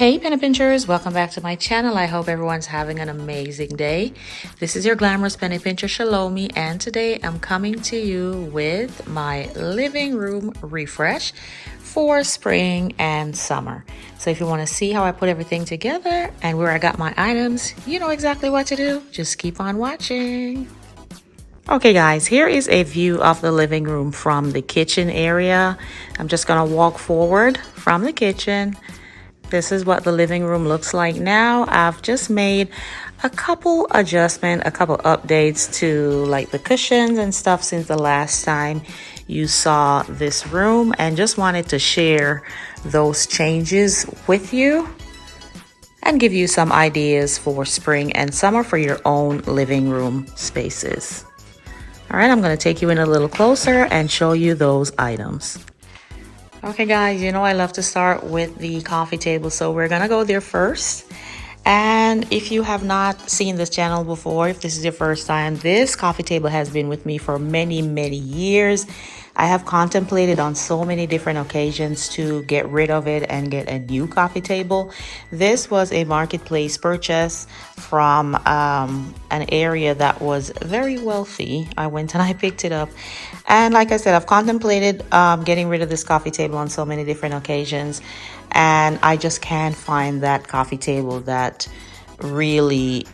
Hey Penny Pinchers, welcome back to my channel. I hope everyone's having an amazing day. This is your Glamorous Penny Pincher Shalomie, and today I'm coming to you with my living room refresh for spring and summer. So if you want to see how I put everything together and where I got my items, you know exactly what to do. Just keep on watching. Okay guys, here is a view of the living room from the kitchen area. I'm just gonna walk forward from the kitchen. This is what the living room looks like now. I've just made a couple adjustments, a couple updates to like the cushions and stuff since the last time you saw this room, and just wanted to share those changes with you and give you some ideas for spring and summer for your own living room spaces. All right, I'm going to take you in a little closer and show you those items. Okay guys, you know I love to start with the coffee table, so we're gonna go there first. And if you have not seen this channel before, if this is your first time, this coffee table has been with me for many years. I have contemplated on so many different occasions to get rid of it and get a new coffee table. This was a marketplace purchase from an area that was very wealthy. I went and I picked it up. And like I said, I've contemplated getting rid of this coffee table on so many different occasions. And I just can't find that coffee table that really,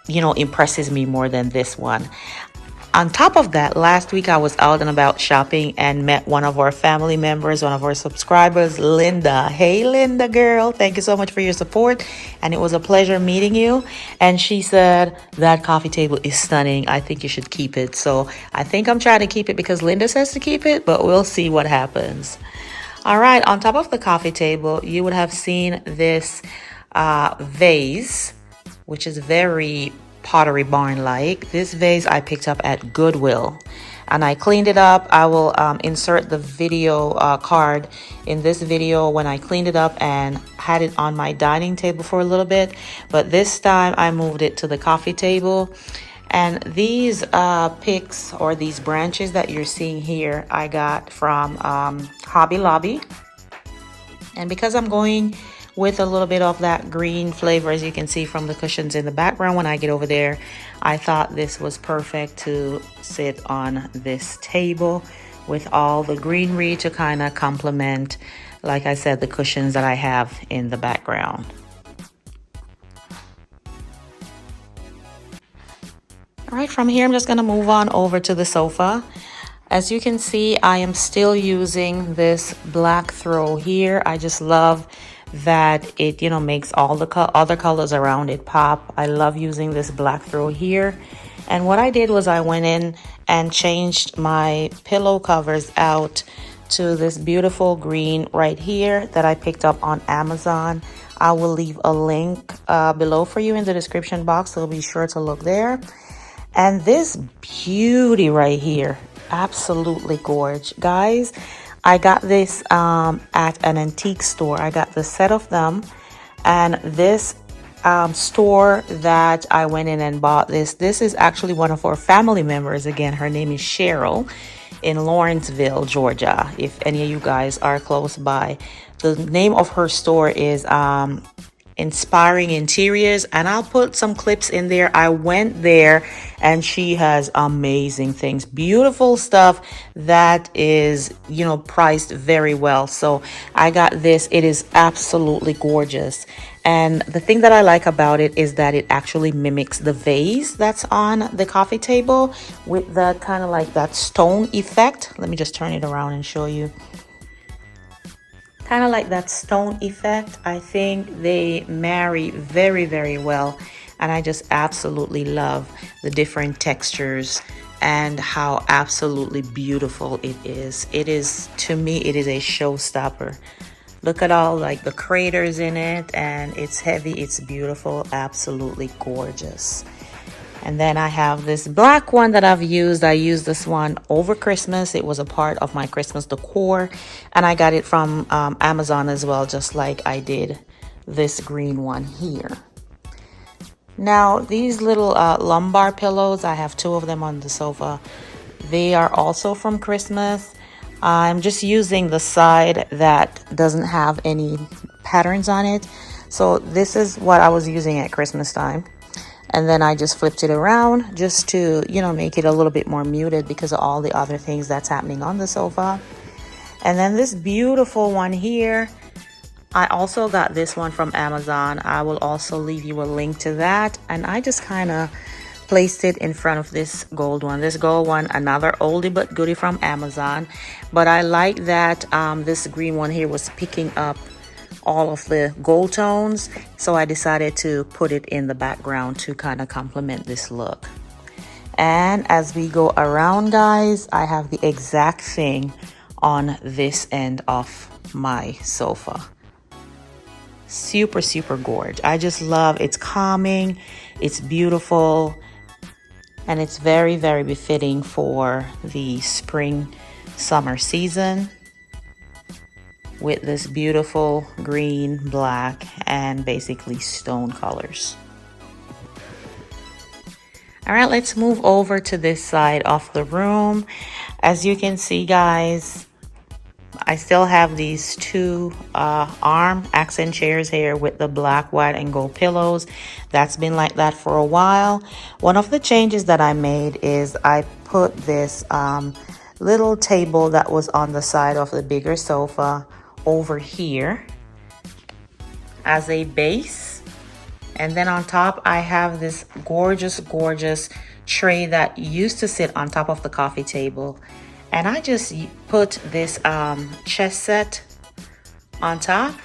you know, impresses me more than this one. On top of that, last week I was out and about shopping and met one of our family members, one of our subscribers, Linda. Hey, Linda girl, thank you so much for your support. And it was a pleasure meeting you. And she said, that coffee table is stunning. I think you should keep it. So I think I'm trying to keep it because Linda says to keep it, but we'll see what happens. All right, on top of the coffee table, you would have seen this vase, which is very Pottery Barn like. This vase I picked up at Goodwill and I cleaned it up. I will insert the video card in this video when I cleaned it up and had it on my dining table for a little bit, but this time I moved it to the coffee table. And these picks, or these branches that you're seeing here, I got from Hobby Lobby. And because I'm going with a little bit of that green flavor, as you can see from the cushions in the background when I get over there, I thought this was perfect to sit on this table with all the greenery to kind of complement, like I said, the cushions that I have in the background. All right, from here I'm just going to move on over to the sofa. As you can see, I am still using this black throw here. I just love that it, you know, makes all the other colors around it pop. I love using this black throw here. And what I did was I went in and changed my pillow covers out to this beautiful green right here that I picked up on Amazon. I will leave a link below for you in the description box, so be sure to look there. And this beauty right here, absolutely gorgeous. Guys, I got this at an antique store. I got the set of them, and this store that I went in and bought this is actually one of our family members. Again, her name is Cheryl in Lawrenceville, Georgia, if any of you guys are close by. The name of her store is Inspiring Interiors, and I'll put some clips in there. I went there and she has amazing things, beautiful stuff that is, you know, priced very well. So I got this. It is absolutely gorgeous. And the thing that I like about it is that it actually mimics the vase that's on the coffee table with that kind of like that stone effect. Let me just turn it around and show you. Kind of like that stone effect. I think they marry very well, and I just absolutely love the different textures and how absolutely beautiful it is. It is, to me, it is a showstopper. Look at all like the craters in it, and it's heavy, it's beautiful, absolutely gorgeous. And then I have this black one that I've used. I used this one over Christmas. It was a part of my Christmas decor. And I got it from Amazon as well, just like I did this green one here. Now, these little lumbar pillows, I have two of them on the sofa. They are also from Christmas. I'm just using the side that doesn't have any patterns on it. So this is what I was using at Christmas time. And then I just flipped it around just to, you know, make it a little bit more muted because of all the other things that's happening on the sofa. And then this beautiful one here, I also got this one from Amazon. I will also leave you a link to that. And I just kind of placed it in front of this gold one. This gold one, another oldie but goodie from Amazon. But I like that this green one here was picking up all of the gold tones, so I decided to put it in the background to kind of complement this look. And as we go around, guys, I have the exact thing on this end of my sofa. Super, super gorgeous. I just love, it's calming, it's beautiful, and it's very, very befitting for the spring summer season, with this beautiful green, black, and basically stone colors. All right, let's move over to this side of the room. As you can see, guys, I still have these two arm accent chairs here with the black, white, and gold pillows. That's been like that for a while. One of the changes that I made is I put this little table that was on the side of the bigger sofa over here as a base, and then on top I have this gorgeous tray that used to sit on top of the coffee table, and I just put this chess set on top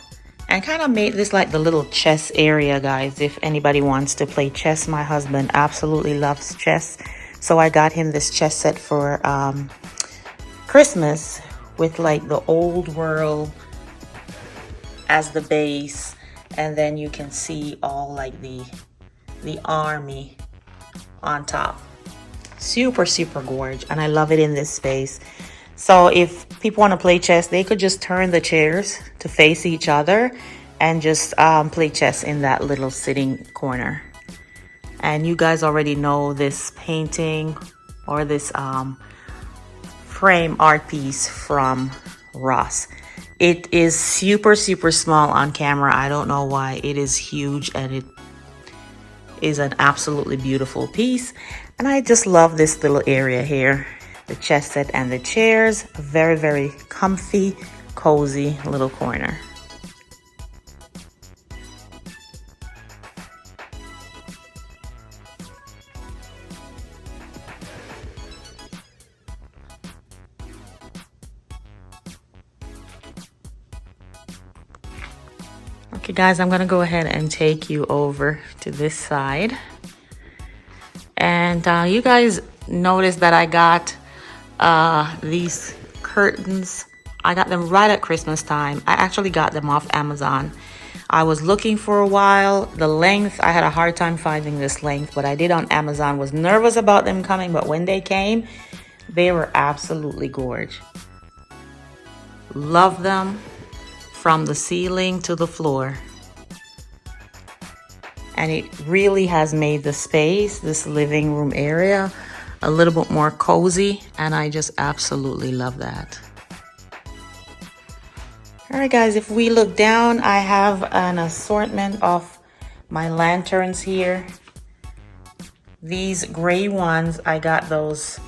and kind of made this like the little chess area, guys. If anybody wants to play chess, my husband absolutely loves chess, so I got him this chess set for Christmas, with like the old world as the base, and then you can see all like the army on top. Super gorgeous, and I love it in this space. So if people want to play chess, they could just turn the chairs to face each other and just play chess in that little sitting corner. And you guys already know this painting or this frame art piece from Ross. It is super small on camera. I don't know why. It is huge, and it is an absolutely beautiful piece. And I just love this little area here, the chess set and the chairs. Very comfy, cozy little corner. Okay, guys, I'm gonna go ahead and take you over to this side. And you guys noticed that I got these curtains. I got them right at Christmas time. I actually got them off Amazon. I was looking for a while. The length, I had a hard time finding this length, but I did on Amazon. Was nervous about them coming, but when they came, they were absolutely gorgeous. Love them. From the ceiling to the floor, and it really has made the space, this living room area, a little bit more cozy, and I just absolutely love that. All right, guys, if we look down, I have an assortment of my lanterns here. These gray ones, I got those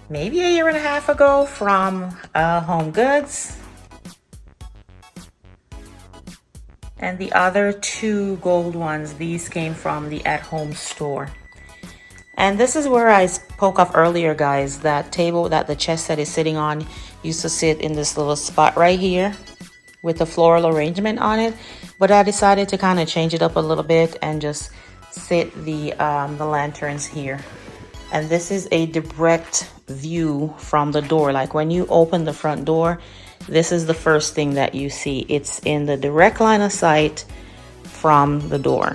maybe a year and a half ago from Home Goods. And the other two gold ones, these came from the at-home store. And this is where I spoke of earlier, guys. That table that the chess set is sitting on used to sit in this little spot right here with the floral arrangement on it. But I decided to kind of change it up a little bit and just sit the lanterns here. And this is a direct view from the door. Like when you open the front door, this is the first thing that you see. It's in the direct line of sight from the door.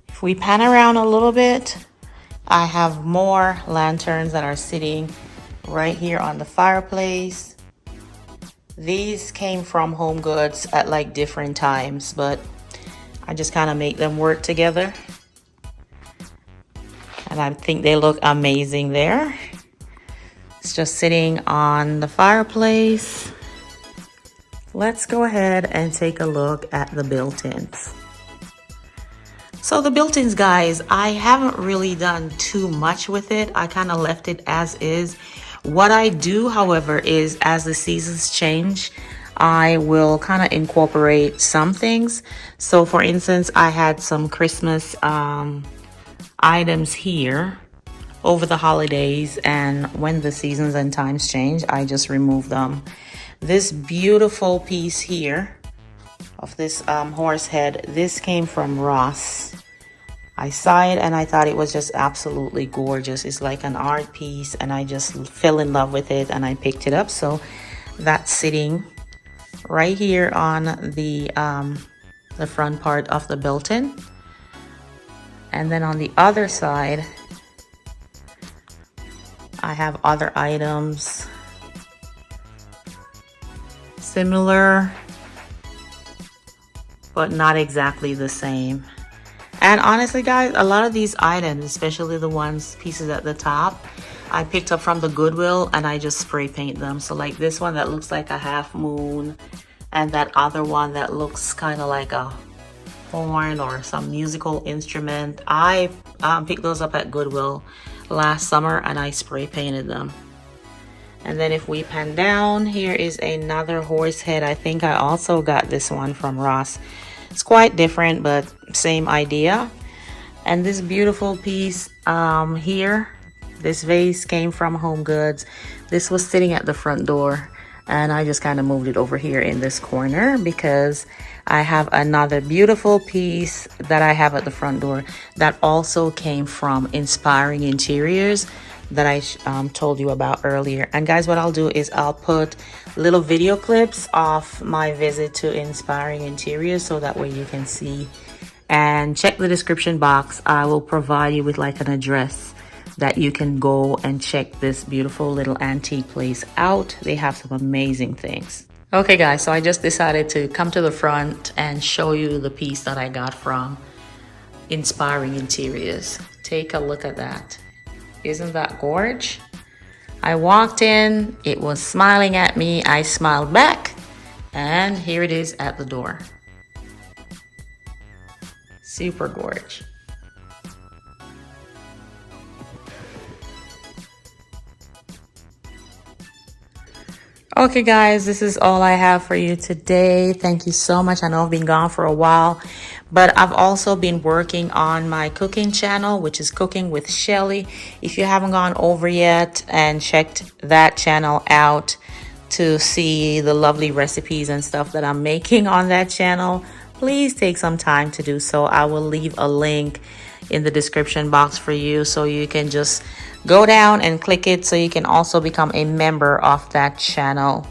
If we pan around a little bit, I have more lanterns that are sitting right here on the fireplace. These came from Home Goods at like different times, but I just kind of make them work together. And I think they look amazing there. It's just sitting on the fireplace let's go ahead and take a look at the built-ins. So the built-ins, guys, I haven't really done too much with it. I kind of left it as is. What I do, however, is as the seasons change, I will kind of incorporate some things. So for instance, I had some Christmas items here over the holidays, and when the seasons and times change, I just remove them. This beautiful piece here of this horse head, this came from Ross. I saw it and I thought it was just absolutely gorgeous. It's like an art piece, and I just fell in love with it and I picked it up. So that's sitting right here on the front part of the built-in. And then on the other side, I have other items similar, but not exactly the same. And honestly, guys, a lot of these items, especially the pieces at the top, I picked up from the Goodwill and I just spray paint them. So like this one that looks like a half moon, and that other one that looks kind of like a horn or some musical instrument. I picked those up at Goodwill last summer and I spray painted them. And then if we pan down, here is another horse head. I think I also got this one from Ross. It's quite different, but same idea. And this beautiful piece here, this vase came from Home Goods. This was sitting at the front door, and I just kind of moved it over here in this corner because I have another beautiful piece that I have at the front door that also came from Inspiring Interiors that I told you about earlier. And guys, what I'll do is I'll put little video clips of my visit to Inspiring Interiors so that way you can see, and check the description box. I will provide you with like an address that you can go and check this beautiful little antique place out. They have some amazing things. Okay guys, so I just decided to come to the front and show you the piece that I got from Inspiring Interiors. Take a look at that. Isn't that gorge? I walked in, it was smiling at me, I smiled back, and here it is at the door. Super gorge. Okay guys, this is all I have for you today. Thank you so much. I know I've been gone for a while, but I've also been working on my cooking channel, which is Cooking with Shelly. If you haven't gone over yet and checked that channel out to see the lovely recipes and stuff that I'm making on that channel, please take some time to do so. I will leave a link in the description box for you so you can just go down and click it so you can also become a member of that channel.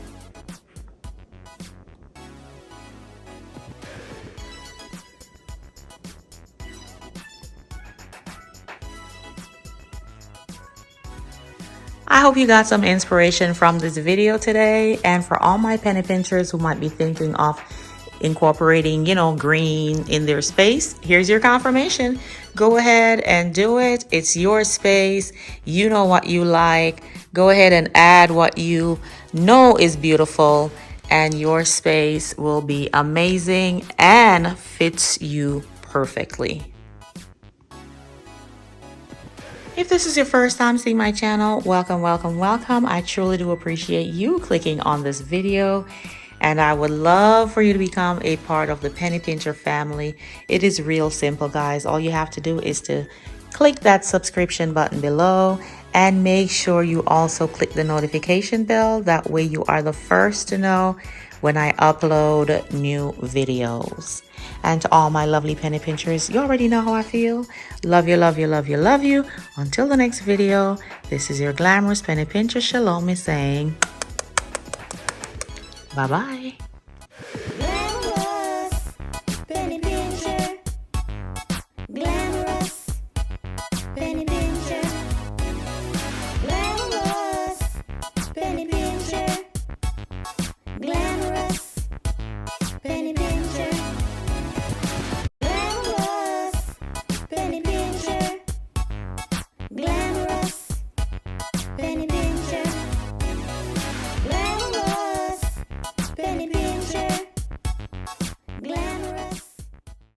I hope you got some inspiration from this video today. And for all my penny pinchers who might be thinking of incorporating, you know, green in their space, here's your confirmation. Go ahead and do it. It's your space. You know what you like. Go ahead and add what you know is beautiful, and your space will be amazing and fits you perfectly. If this is your first time seeing my channel, welcome, welcome, welcome. I truly do appreciate you clicking on this video, and I would love for you to become a part of the Penny Pincher family. It is real simple, guys. All you have to do is to click that subscription button below, and make sure you also click the notification bell. That way you are the first to know when I upload new videos. And to all my lovely penny pinchers, you already know how I feel. Love you, love you, love you, love you. Until the next video, this is your glamorous penny pincher, Shelomie, saying bye-bye. Glamorous penny pincher. Glamorous penny pincher. Glamorous penny pincher. Glamorous penny pincher. Glamorous penny pincher. Glamorous